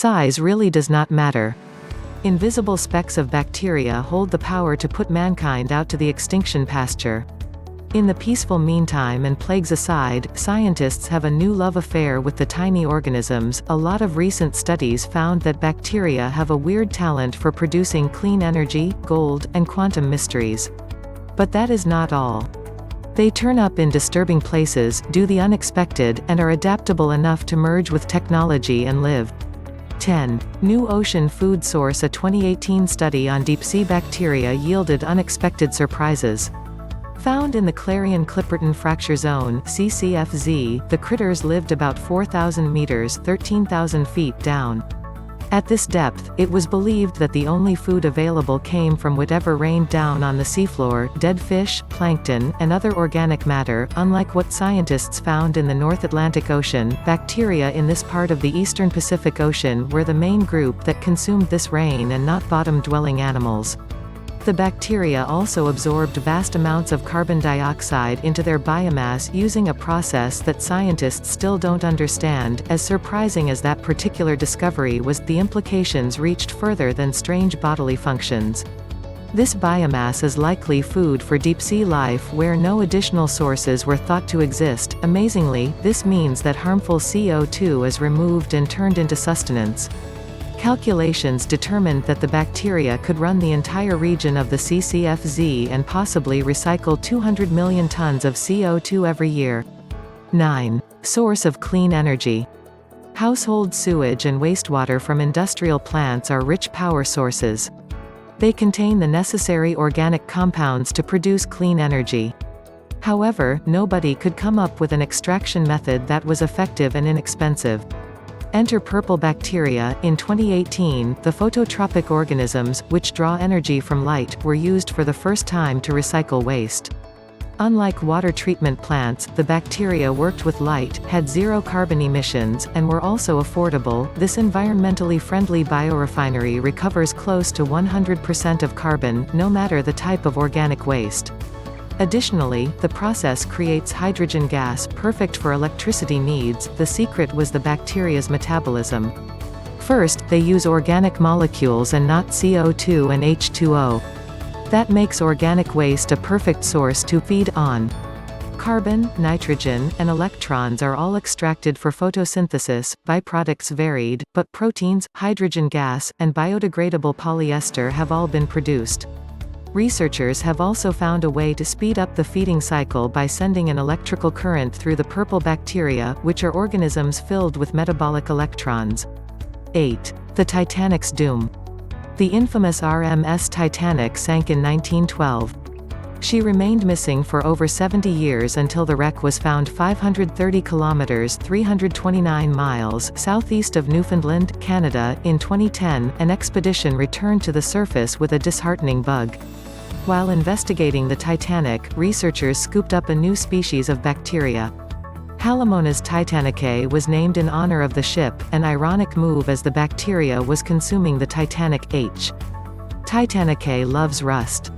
Size really does not matter. Invisible specks of bacteria hold the power to put mankind out to the extinction pasture. In the peaceful meantime and plagues aside, scientists have a new love affair with the tiny organisms. A lot of recent studies found that bacteria have a weird talent for producing clean energy, gold, and quantum mysteries. But that is not all. They turn up in disturbing places, do the unexpected, and are adaptable enough to merge with technology and live. 10. New ocean food source. A 2018 study on deep-sea bacteria yielded unexpected surprises. Found in the Clarion-Clipperton Fracture Zone (CCFZ), the critters lived about 4,000 meters (13,000 feet) down. At this depth, it was believed that the only food available came from whatever rained down on the seafloor: dead fish, plankton, and other organic matter. Unlike what scientists found in the North Atlantic Ocean, bacteria in this part of the eastern Pacific Ocean were the main group that consumed this rain and not bottom-dwelling animals. The bacteria also absorbed vast amounts of carbon dioxide into their biomass using a process that scientists still don't understand. As surprising as that particular discovery was, the implications reached further than strange bodily functions. This biomass is likely food for deep-sea life where no additional sources were thought to exist. Amazingly, this means that harmful CO2 is removed and turned into sustenance. Calculations determined that the bacteria could run the entire region of the CCFZ and possibly recycle 200 million tons of CO2 every year. 9. Source of clean energy. Household sewage and wastewater from industrial plants are rich power sources. They contain the necessary organic compounds to produce clean energy. However, nobody could come up with an extraction method that was effective and inexpensive. Enter purple bacteria. In 2018, the phototropic organisms, which draw energy from light, were used for the first time to recycle waste. Unlike water treatment plants, the bacteria worked with light, had zero carbon emissions, and were also affordable. This environmentally friendly biorefinery recovers close to 100% of carbon, no matter the type of organic waste. Additionally, the process creates hydrogen gas, perfect for electricity needs. The secret was the bacteria's metabolism. First, they use organic molecules and not CO2 and H2O. That makes organic waste a perfect source to feed on. Carbon, nitrogen, and electrons are all extracted for photosynthesis. Byproducts varied, but proteins, hydrogen gas, and biodegradable polyester have all been produced. Researchers have also found a way to speed up the feeding cycle by sending an electrical current through the purple bacteria, which are organisms filled with metabolic electrons. 8. The Titanic's doom. The infamous RMS Titanic sank in 1912. She remained missing for over 70 years until the wreck was found 530 kilometers (329 miles) southeast of Newfoundland, Canada. In 2010, an expedition returned to the surface with a disheartening bug. While investigating the Titanic, researchers scooped up a new species of bacteria. Halomonas titanicae was named in honor of the ship, an ironic move as the bacteria was consuming the Titanic. H. Titanicae loves rust.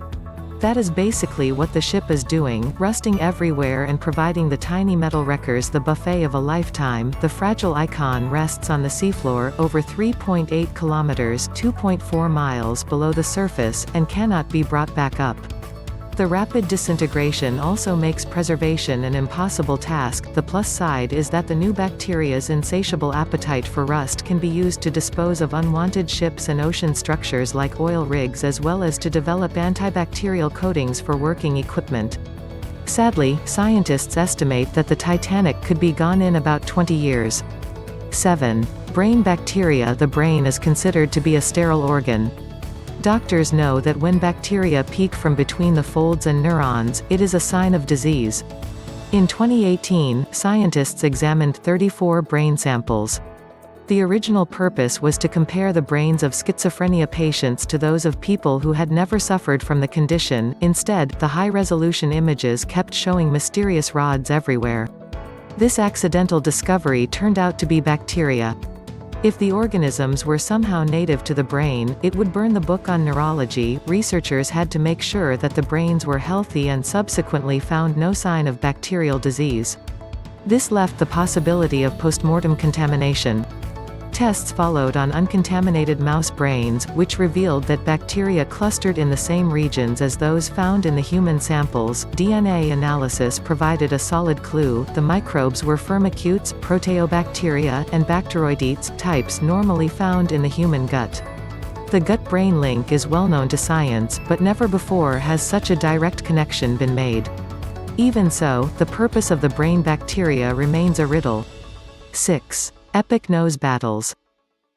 That is basically what the ship is doing, rusting everywhere and providing the tiny metal wreckers the buffet of a lifetime. The fragile icon rests on the seafloor, over 3.8 kilometers (2.4 miles) below the surface, and cannot be brought back up. The rapid disintegration also makes preservation an impossible task. The plus side is that the new bacteria's insatiable appetite for rust can be used to dispose of unwanted ships and ocean structures like oil rigs, as well as to develop antibacterial coatings for working equipment. Sadly, scientists estimate that the Titanic could be gone in about 20 years. 7. Brain bacteria. The brain is considered to be a sterile organ. Doctors know that when bacteria peek from between the folds and neurons, it is a sign of disease. In 2018, scientists examined 34 brain samples. The original purpose was to compare the brains of schizophrenia patients to those of people who had never suffered from the condition. Instead, the high-resolution images kept showing mysterious rods everywhere. This accidental discovery turned out to be bacteria. If the organisms were somehow native to the brain, it would burn the book on neurology. Researchers had to make sure that the brains were healthy and subsequently found no sign of bacterial disease. This left the possibility of postmortem contamination. Tests followed on uncontaminated mouse brains, which revealed that bacteria clustered in the same regions as those found in the human samples. DNA analysis provided a solid clue: the microbes were firmicutes, proteobacteria, and bacteroidetes, types normally found in the human gut. The gut-brain link is well known to science, but never before has such a direct connection been made. Even so, the purpose of the brain bacteria remains a riddle. 6. Epic nose battles.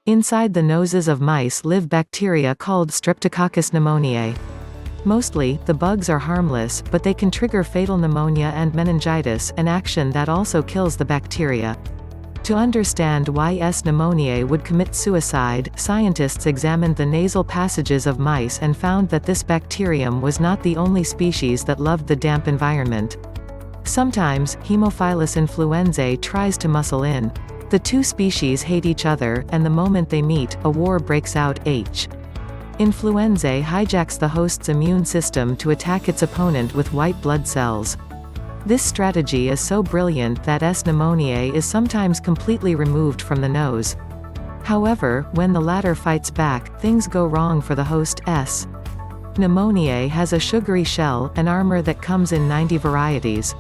Inside the noses of mice live bacteria called Streptococcus pneumoniae. Mostly, the bugs are harmless, but they can trigger fatal pneumonia and meningitis, an action that also kills the bacteria. To understand why S. pneumoniae would commit suicide, scientists examined the nasal passages of mice and found that this bacterium was not the only species that loved the damp environment. Sometimes, Haemophilus influenzae tries to muscle in. The two species hate each other, and the moment they meet, a war breaks out. H. influenzae hijacks the host's immune system to attack its opponent with white blood cells. This strategy is so brilliant that S. pneumoniae is sometimes completely removed from the nose. However, when the latter fights back, things go wrong for the host. S. pneumoniae has a sugary shell, an armor that comes in 90 varieties.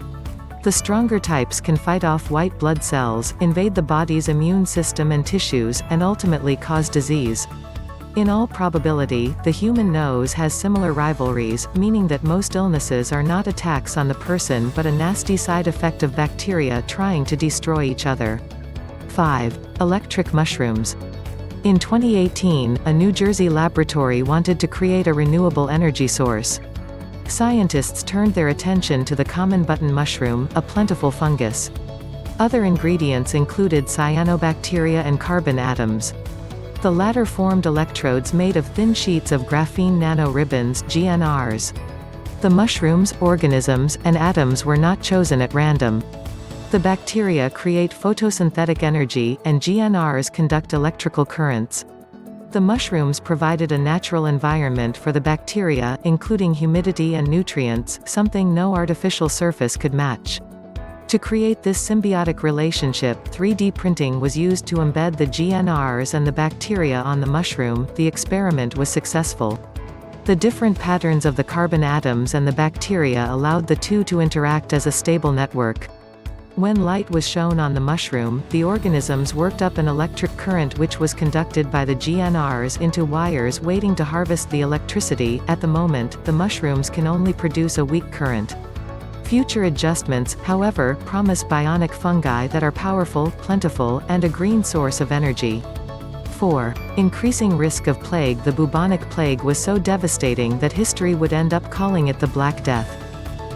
The stronger types can fight off white blood cells, invade the body's immune system and tissues, and ultimately cause disease. In all probability, the human nose has similar rivalries, meaning that most illnesses are not attacks on the person but a nasty side effect of bacteria trying to destroy each other. 5. Electric mushrooms. In 2018, a New Jersey laboratory wanted to create a renewable energy source. Scientists turned their attention to the common button mushroom, a plentiful fungus. Other ingredients included cyanobacteria and carbon atoms. The latter formed electrodes made of thin sheets of graphene nanoribbons, GNRs. The mushrooms, organisms, and atoms were not chosen at random. The bacteria create photosynthetic energy, and GNRs conduct electrical currents. The mushrooms provided a natural environment for the bacteria, including humidity and nutrients, something no artificial surface could match. To create this symbiotic relationship, 3D printing was used to embed the GNRs and the bacteria on the mushroom. The experiment was successful. The different patterns of the carbon atoms and the bacteria allowed the two to interact as a stable network. When light was shown on the mushroom, the organisms worked up an electric current which was conducted by the GNRs into wires waiting to harvest the electricity. At the moment, the mushrooms can only produce a weak current. Future adjustments, however, promise bionic fungi that are powerful, plentiful, and a green source of energy. 4. Increasing risk of plague. The bubonic plague was so devastating that history would end up calling it the Black Death.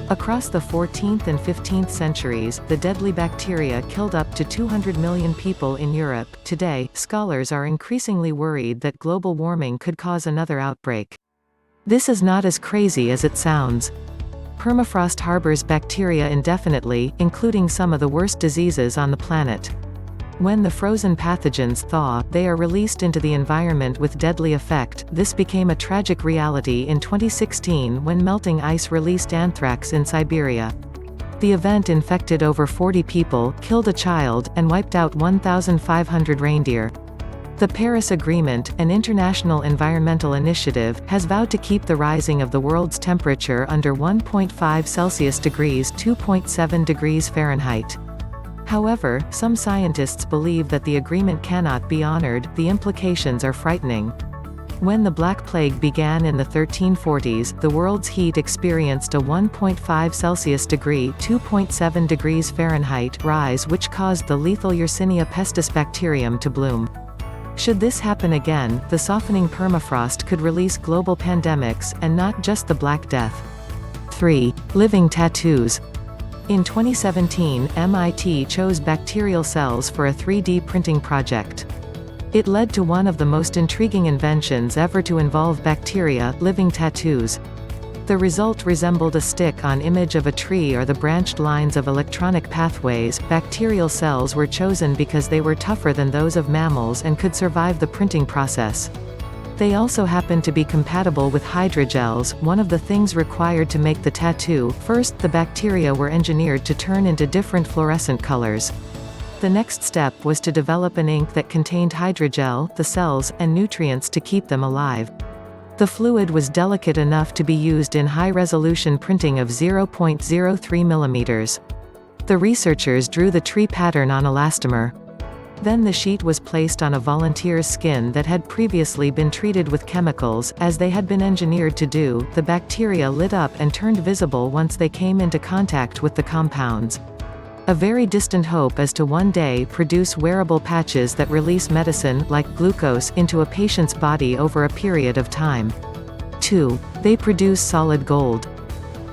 Across the 14th and 15th centuries, the deadly bacteria killed up to 200 million people in Europe. Today, scholars are increasingly worried that global warming could cause another outbreak. This is not as crazy as it sounds. Permafrost harbors bacteria indefinitely, including some of the worst diseases on the planet. When the frozen pathogens thaw, they are released into the environment with deadly effect. This became a tragic reality in 2016 when melting ice released anthrax in Siberia. The event infected over 40 people, killed a child, and wiped out 1,500 reindeer. The Paris Agreement, an international environmental initiative, has vowed to keep the rising of the world's temperature under 1.5 Celsius degrees (2.7 degrees Fahrenheit). However, some scientists believe that the agreement cannot be honored. The implications are frightening. When the Black Plague began in the 1340s, the world's heat experienced a 1.5 Celsius degree (2.7 degrees Fahrenheit) rise which caused the lethal Yersinia pestis bacterium to bloom. Should this happen again, the softening permafrost could release global pandemics, and not just the Black Death. 3. Living tattoos. In 2017, MIT chose bacterial cells for a 3D printing project. It led to one of the most intriguing inventions ever to involve bacteria, living tattoos. The result resembled a stick-on image of a tree or the branched lines of electronic pathways. Bacterial cells were chosen because they were tougher than those of mammals and could survive the printing process. They also happened to be compatible with hydrogels, one of the things required to make the tattoo. First, the bacteria were engineered to turn into different fluorescent colors. The next step was to develop an ink that contained hydrogel, the cells, and nutrients to keep them alive. The fluid was delicate enough to be used in high-resolution printing of 0.03 mm. The researchers drew the tree pattern on elastomer. Then the sheet was placed on a volunteer's skin that had previously been treated with chemicals, as they had been engineered to do. The bacteria lit up and turned visible once they came into contact with the compounds. A very distant hope is to one day produce wearable patches that release medicine, like glucose, into a patient's body over a period of time. 2. They produce solid gold.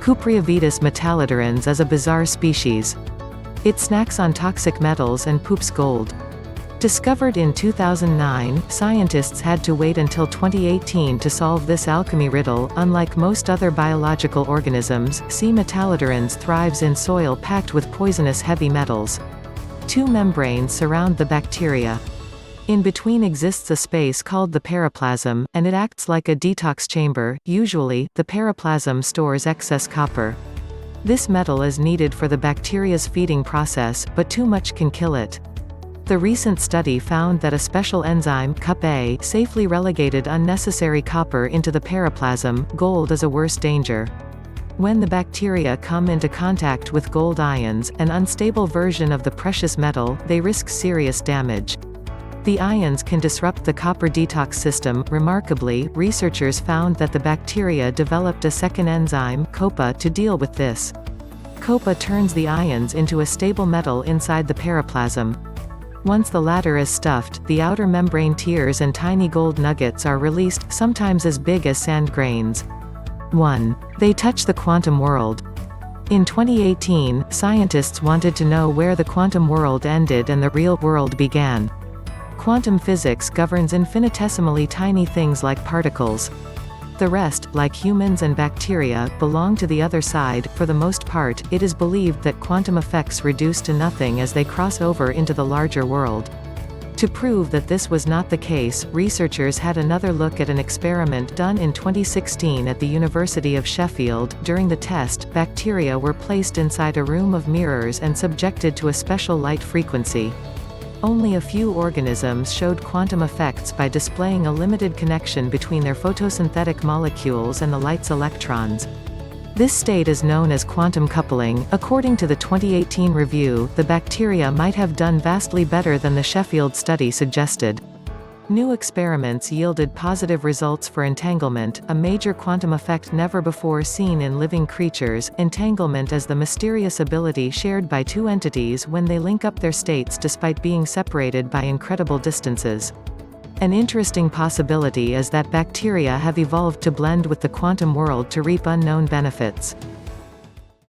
Cupriovetus metalloderans is a bizarre species. It snacks on toxic metals and poops gold. Discovered in 2009, scientists had to wait until 2018 to solve this alchemy riddle. Unlike most other biological organisms, C. metalloderans thrives in soil packed with poisonous heavy metals. Two membranes surround the bacteria. In between exists a space called the periplasm, and it acts like a detox chamber. Usually, the periplasm stores excess copper. This metal is needed for the bacteria's feeding process, but too much can kill it. The recent study found that a special enzyme, CupA, safely relegated unnecessary copper into the periplasm. Gold is a worse danger. When the bacteria come into contact with gold ions, an unstable version of the precious metal, they risk serious damage. The ions can disrupt the copper detox system. Remarkably, researchers found that the bacteria developed a second enzyme, CoPa, to deal with this. CoPa turns the ions into a stable metal inside the periplasm. Once the latter is stuffed, the outer membrane tears and tiny gold nuggets are released, sometimes as big as sand grains. 1. They touch the quantum world. In 2018, scientists wanted to know where the quantum world ended and the real world began. Quantum physics governs infinitesimally tiny things like particles. The rest, like humans and bacteria, belong to the other side. For the most part, it is believed that quantum effects reduce to nothing as they cross over into the larger world. To prove that this was not the case, researchers had another look at an experiment done in 2016 at the University of Sheffield. During the test, bacteria were placed inside a room of mirrors and subjected to a special light frequency. Only a few organisms showed quantum effects by displaying a limited connection between their photosynthetic molecules and the light's electrons. This state is known as quantum coupling. According to the 2018 review, the bacteria might have done vastly better than the Sheffield study suggested. New experiments yielded positive results for entanglement, a major quantum effect never before seen in living creatures. Entanglement is the mysterious ability shared by two entities when they link up their states despite being separated by incredible distances. An interesting possibility is that bacteria have evolved to blend with the quantum world to reap unknown benefits.